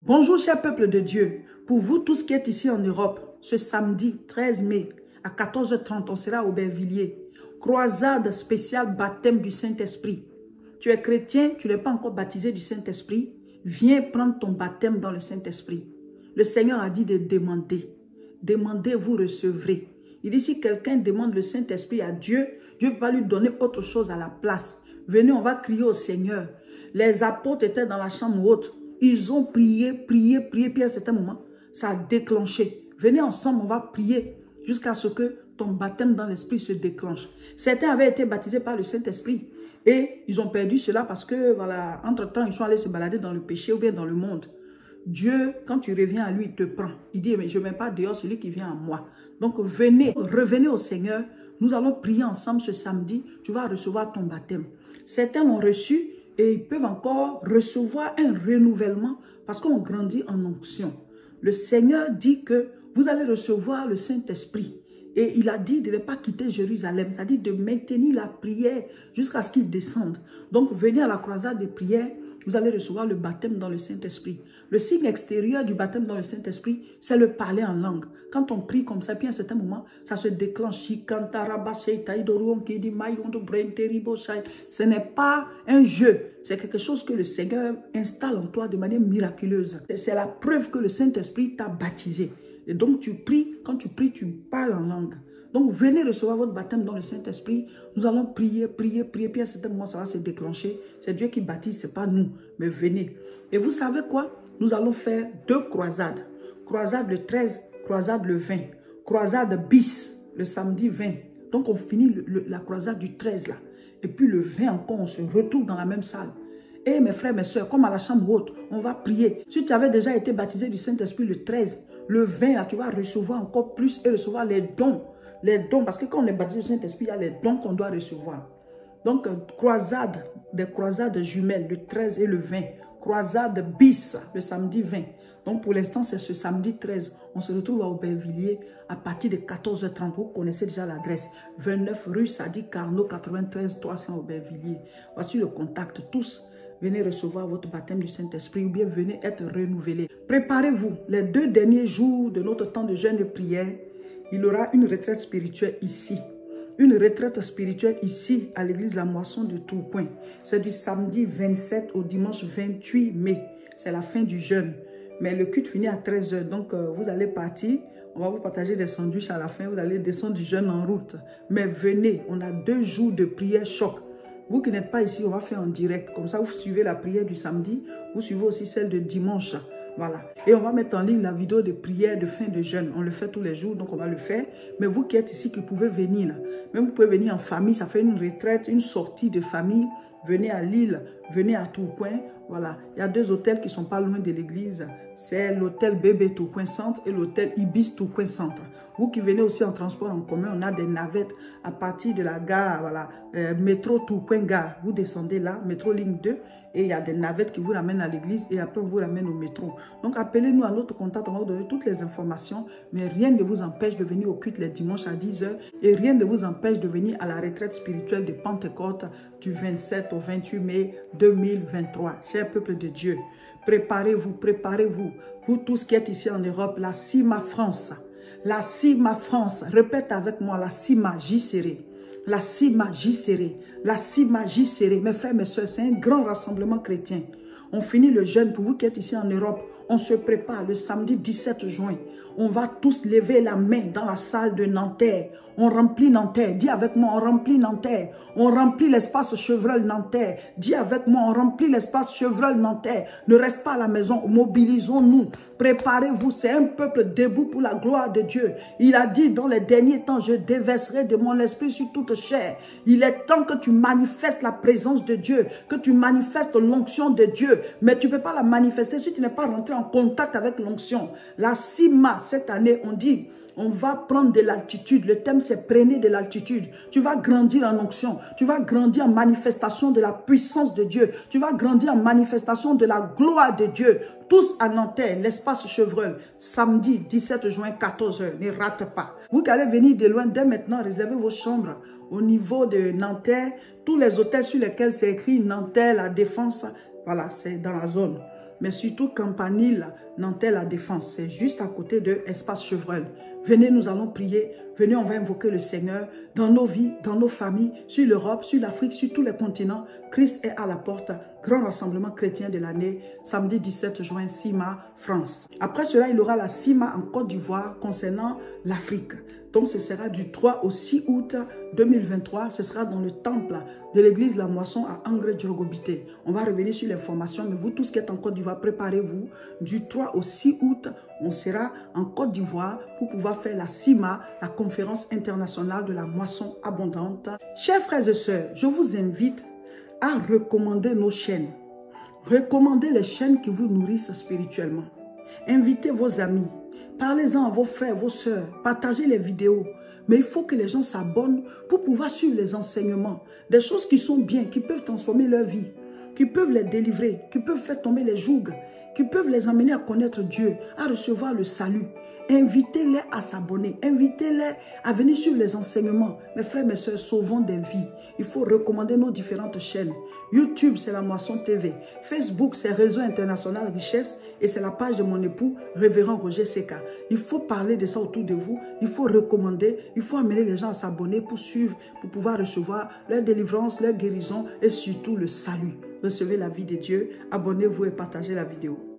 Bonjour, cher peuple de Dieu. Pour vous tous qui êtes ici en Europe, ce samedi 13 mai à 14h30, on sera à Aubervilliers. Croisade spéciale baptême du Saint-Esprit. Tu es chrétien, tu n'es pas encore baptisé du Saint-Esprit. Viens prendre ton baptême dans le Saint-Esprit. Le Seigneur a dit de demander. Demandez, vous recevrez. Il dit si quelqu'un demande le Saint-Esprit à Dieu, Dieu ne peut pas lui donner autre chose à la place. Venez, on va crier au Seigneur. Les apôtres étaient dans la chambre haute. Ils ont prié, puis à un certain moment, ça a déclenché. Venez ensemble, on va prier jusqu'à ce que ton baptême dans l'Esprit se déclenche. Certains avaient été baptisés par le Saint-Esprit et ils ont perdu cela parce que, voilà, entre-temps, ils sont allés se balader dans le péché ou bien dans le monde. Dieu, quand tu reviens à lui, il te prend. Il dit, mais je ne mets pas dehors celui qui vient à moi. Donc, venez, revenez au Seigneur. Nous allons prier ensemble ce samedi. Tu vas recevoir ton baptême. Certains l'ont reçu et ils peuvent encore recevoir un renouvellement parce qu'on grandit en onction. Le Seigneur dit que vous allez recevoir le Saint-Esprit. Et il a dit de ne pas quitter Jérusalem, c'est-à-dire de maintenir la prière jusqu'à ce qu'il descende. Donc, venez à la croisade des prières, vous allez recevoir le baptême dans le Saint-Esprit. Le signe extérieur du baptême dans le Saint-Esprit, c'est le parler en langue. Quand on prie comme ça, puis à un certain moment, ça se déclenche. Ce n'est pas un jeu, c'est quelque chose que le Seigneur installe en toi de manière miraculeuse. C'est la preuve que le Saint-Esprit t'a baptisé. Et donc tu pries, quand tu pries, tu parles en langue. Donc venez recevoir votre baptême dans le Saint-Esprit. Nous allons prier, puis à un certain moment, ça va se déclencher. C'est Dieu qui baptise, ce n'est pas nous, mais venez. Et vous savez quoi? Nous allons faire 2 croisades. Croisade le 13, croisade le 20. Croisade bis, le samedi 20. Donc on finit la croisade du 13 là. Et puis le 20 encore, on se retrouve dans la même salle. Et mes frères, mes soeurs, comme à la chambre haute, on va prier. Si tu avais déjà été baptisé du Saint-Esprit le 13, le 20 là, tu vas recevoir encore plus et recevoir les dons. Les dons, parce que quand on est baptisé du Saint-Esprit, il y a les dons qu'on doit recevoir. Donc, croisade, des croisades jumelles, le 13 et le 20. Croisade bis, le samedi 20. Donc, pour l'instant, c'est ce samedi 13. On se retrouve à Aubervilliers à partir de 14h30. Vous connaissez déjà l'adresse. 29 rue Sadi Carnot, 93 300 Aubervilliers. Voici le contact. Tous, venez recevoir votre baptême du Saint-Esprit ou bien venez être renouvelés. Préparez-vous. Les 2 derniers jours de notre temps de jeûne et prière, il y aura une retraite spirituelle ici. Une retraite spirituelle ici à l'église La Moisson de Tourcoing. C'est du samedi 27 au dimanche 28 mai. C'est la fin du jeûne. Mais le culte finit à 13h. Donc vous allez partir. On va vous partager des sandwichs à la fin. Vous allez descendre du jeûne en route. Mais venez, on a 2 jours de prière choc. Vous qui n'êtes pas ici, on va faire en direct. Comme ça, vous suivez la prière du samedi. Vous suivez aussi celle de dimanche. Voilà. Et on va mettre en ligne la vidéo de prière de fin de jeûne. On le fait tous les jours, donc on va le faire. Mais vous qui êtes ici, qui pouvez venir là. Même vous pouvez venir en famille, ça fait une retraite, une sortie de famille. Venez à Lille, venez à Tourcoing. Voilà. Il y a 2 hôtels qui ne sont pas loin de l'église. C'est l'hôtel Bébé Tourcoing Centre et l'hôtel Ibis Tourcoing Centre. Vous qui venez aussi en transport en commun, on a des navettes à partir de la gare, voilà, métro Tourcoing Gare. Vous descendez là, métro ligne 2, et il y a des navettes qui vous ramènent à l'église et après on vous ramène au métro. Donc appelez-nous à notre contact, on va vous donner toutes les informations, mais rien ne vous empêche de venir au culte les dimanches à 10h et rien ne vous empêche de venir à la retraite spirituelle de Pentecôte du 27 au 28 mai 2023. Cher peuple de Dieu, préparez-vous, préparez-vous. Vous tous qui êtes ici en Europe, la CIMA France. La CIMA France, répète avec moi, la CIMA J-Serré. La CIMA J-Serré. La CIMA J-Serré. Mes frères, mes soeurs, c'est un grand rassemblement chrétien. On finit le jeûne pour vous qui êtes ici en Europe. On se prépare le samedi 17 juin. On va tous lever la main dans la salle de Nanterre. On remplit Nanterre. Dis avec moi, on remplit Nanterre. On remplit l'espace Chevreul Nanterre. Dis avec moi, on remplit l'espace Chevreul Nanterre. Ne reste pas à la maison, mobilisons-nous. Préparez-vous, c'est un peuple debout pour la gloire de Dieu. Il a dit, dans les derniers temps, je déverserai de mon esprit sur toute chair. Il est temps que tu manifestes la présence de Dieu, que tu manifestes l'onction de Dieu. Mais tu ne peux pas la manifester si tu n'es pas rentré en contact avec l'onction. La CIMA, cette année, on dit, on va prendre de l'altitude. Le thème, c'est prenez de l'altitude. Tu vas grandir en onction. Tu vas grandir en manifestation de la puissance de Dieu. Tu vas grandir en manifestation de la gloire de Dieu. Tous à Nanterre, l'espace Chevreul, samedi 17 juin, 14h. Ne rate pas. Vous qui allez venir de loin, dès maintenant, réservez vos chambres au niveau de Nanterre. Tous les hôtels sur lesquels c'est écrit Nanterre, la Défense, voilà, c'est dans la zone. mais surtout Campanile, Nanterre La Défense. C'est juste à côté de Espace Chevreul. Venez, nous allons prier. Venez, on va invoquer le Seigneur dans nos vies, dans nos familles, sur l'Europe, sur l'Afrique, sur tous les continents. Christ est à la porte. Grand rassemblement chrétien de l'année, samedi 17 juin, Cima, France. Après cela, il y aura la Cima en Côte d'Ivoire concernant l'Afrique. Donc, ce sera du 3 au 6 août 2023. Ce sera dans le temple de l'église La Moisson à Angré-Djorgobité. On va revenir sur l'information, mais vous tous qui êtes en Côte d'Ivoire, préparez-vous. Du 3 au 6 août, on sera en Côte d'Ivoire pour pouvoir faire la CIMA, la conférence internationale de la moisson abondante. Chers frères et sœurs, je vous invite à recommander nos chaînes. Recommandez les chaînes qui vous nourrissent spirituellement. Invitez vos amis. Parlez-en à vos frères, vos sœurs. Partagez les vidéos. Mais il faut que les gens s'abonnent pour pouvoir suivre les enseignements. Des choses qui sont bien, qui peuvent transformer leur vie, qui peuvent les délivrer, qui peuvent faire tomber les jougs, qui peuvent les amener à connaître Dieu, à recevoir le salut. Invitez-les à s'abonner. Invitez-les à venir suivre les enseignements. Mes frères, mes sœurs, sauvons des vies. Il faut recommander nos différentes chaînes. YouTube, c'est la Moisson TV. Facebook, c'est Réseau International Richesse. Et c'est la page de mon époux, Révérend Roger Seka. Il faut parler de ça autour de vous. Il faut recommander. Il faut amener les gens à s'abonner pour suivre, pour pouvoir recevoir leur délivrance, leur guérison et surtout le salut. Recevez la vie de Dieu. Abonnez-vous et partagez la vidéo.